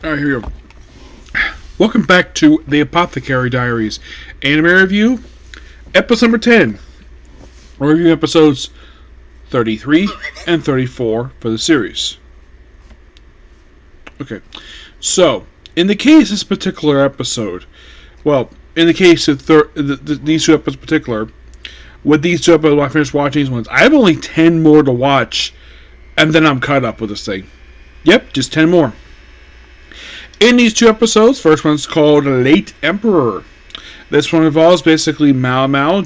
Alright, here we go. Welcome back to the Apothecary Diaries anime review, episode number 10. We're reviewing episodes 33 and 34 for the series. Okay, so, in the case of this particular episode, in the case of these two episodes in particular, with these two episodes, I finished watching these ones, I have only 10 more to watch, and then I'm caught up with this thing. Yep, just 10 more. In these two episodes, first one's called Late Emperor. This one involves basically Mao Mao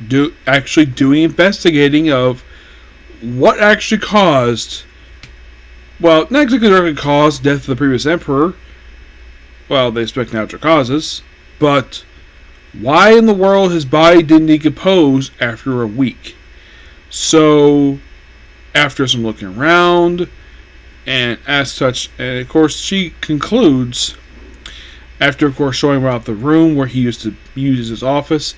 doing investigating of what actually caused, not exactly directly caused death of the previous emperor. They expect natural causes, but why in the world his body didn't decompose after a week. So, after some looking around, and as such, and of course she concludes, after of course showing about the room where he used to use his office,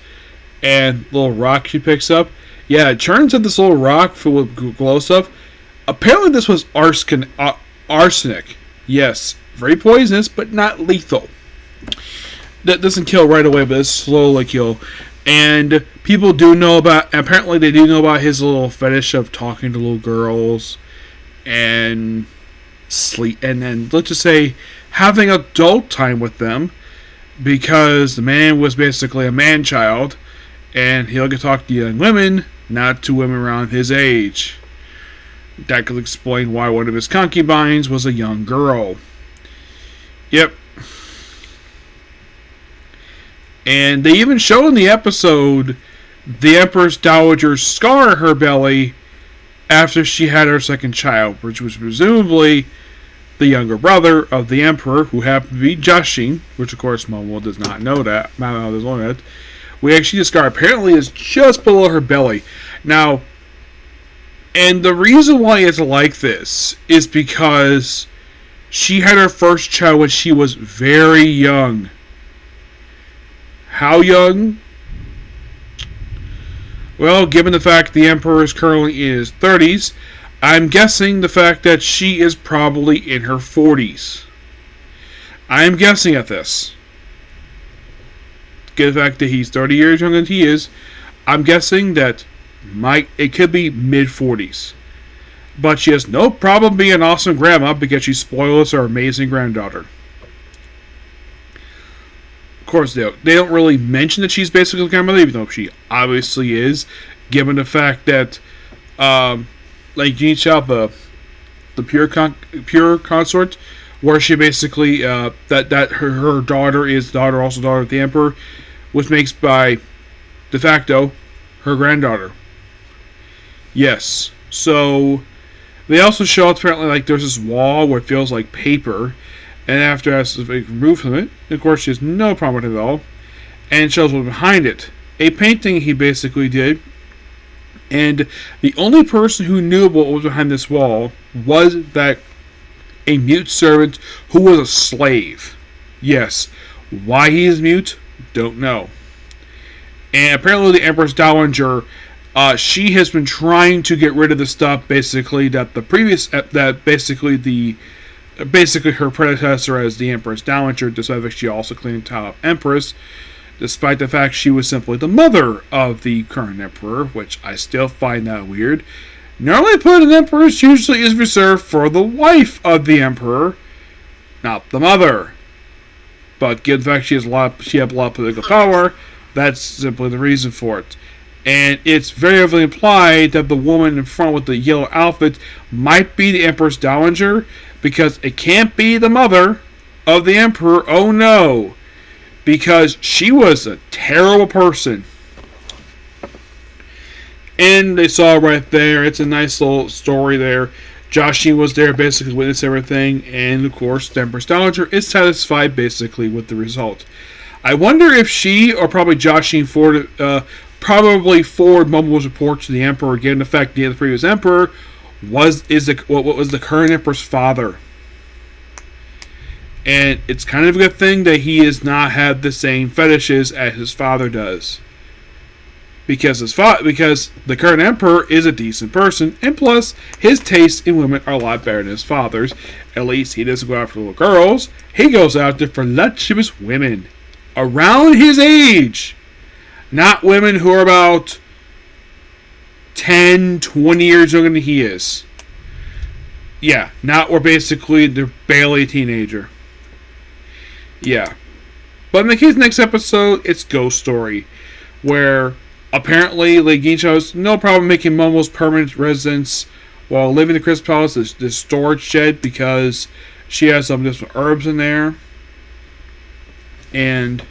and the little rock she picks up. Yeah, it turns out this little rock filled with glow stuff. Apparently this was arsenic. Yes, very poisonous, but not lethal. That doesn't kill right away, but it's slowly kill. And people do know about, apparently they do know about his little fetish of talking to little girls, and sleep, and then let's just say having adult time with them, because the man was basically a man-child, and he'll get to talk to young women, not to women around his age. That could explain why one of his concubines was a young girl. Yep. And they even show in the episode the Empress Dowager scar her belly after she had her second child, which was presumably the younger brother of the emperor, who happened to be Jushin, which of course Momo does not know that. Momo doesn't know that. We actually discover apparently is just below her belly. Now, and the reason why it's like this is because she had her first child when she was very young. How young? Well, given the fact the Emperor is currently in his 30s, I'm guessing the fact that she is probably in her 40s. I'm guessing at this. Given the fact that he's 30 years younger than he is, I'm guessing that it could be mid-40s. But she has no problem being an awesome grandma because she spoils her amazing granddaughter. Of course, they don't really mention that she's basically a grandmother, even though she obviously is, given the fact that, like you each have the pure consort, where she basically that her daughter is also daughter of the emperor, which makes by de facto her granddaughter. Yes, so they also show apparently like there's this wall where it feels like paper. And after that's removed from it, of course, she has no problem with it at all. And shows what's behind it. A painting he basically did. And the only person who knew what was behind this wall was that a mute servant who was a slave. Yes. Why he is mute? Don't know. And apparently the Empress Dowager, she has been trying to get rid of the stuff, basically, basically her predecessor as the Empress Dowager, despite the fact she also claimed top Empress, despite the fact she was simply the mother of the current emperor, which I still find that weird. Normally put an empress usually is reserved for the wife of the emperor, not the mother. But given the fact she had a lot of political power, that's simply the reason for it. And it's very heavily implied that the woman in front with the yellow outfit might be the Empress Dowager, because it can't be the mother of the emperor. Oh no. Because she was a terrible person. And they saw right there, it's a nice little story there. Jushin was there, basically witnessed everything, and of course, the Empress Dowager is satisfied basically with the result. I wonder if she, or probably Jushin, forwarded Momo's report to the emperor, given the fact that the previous emperor what was the current emperor's father. And it's kind of a good thing that he has not had the same fetishes as his father does. because because the current emperor is a decent person, and plus his tastes in women are a lot better than his father's. At least he doesn't go after little girls. He goes after voluptuous women around his age, not women who are about 10, 20 years younger than he is. Yeah, not where basically they're barely a teenager. Yeah. But in the case of the next episode, it's Ghost Story, where apparently Lady Geisha has no problem making Momo's permanent residence while living in the Crystal Palace, this storage shed, because she has some different herbs in there. And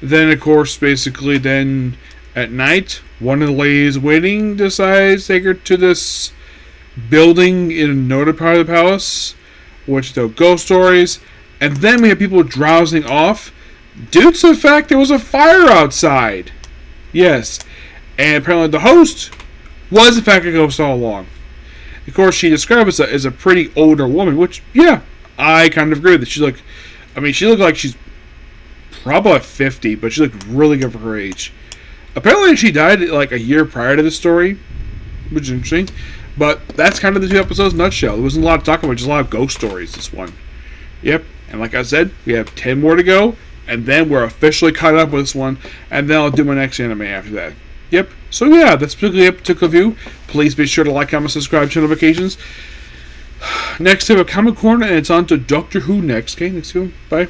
then, of course, basically then at night, one of the ladies waiting decides to take her to this building in another part of the palace, which tell ghost stories. And then we have people drowsing off due to the fact there was a fire outside. Yes. And apparently the host was in fact a ghost all along. Of course, she described as a pretty older woman, which, yeah, I kind of agree with it. She looked like she's probably 50, but she looked really good for her age. Apparently she died like a year prior to the story, which is interesting. But that's kind of the two episodes in a nutshell. There wasn't a lot to talk about, just a lot of ghost stories, this one. Yep, and like I said, we have 10 more to go, and then we're officially caught up with this one, and then I'll do my next anime after that. Yep, so yeah, that's particularly a particular review. Please be sure to like, comment, subscribe, turn notifications. Next, we have a Comic Corner, and it's on to Doctor Who next. Okay, next video. Bye.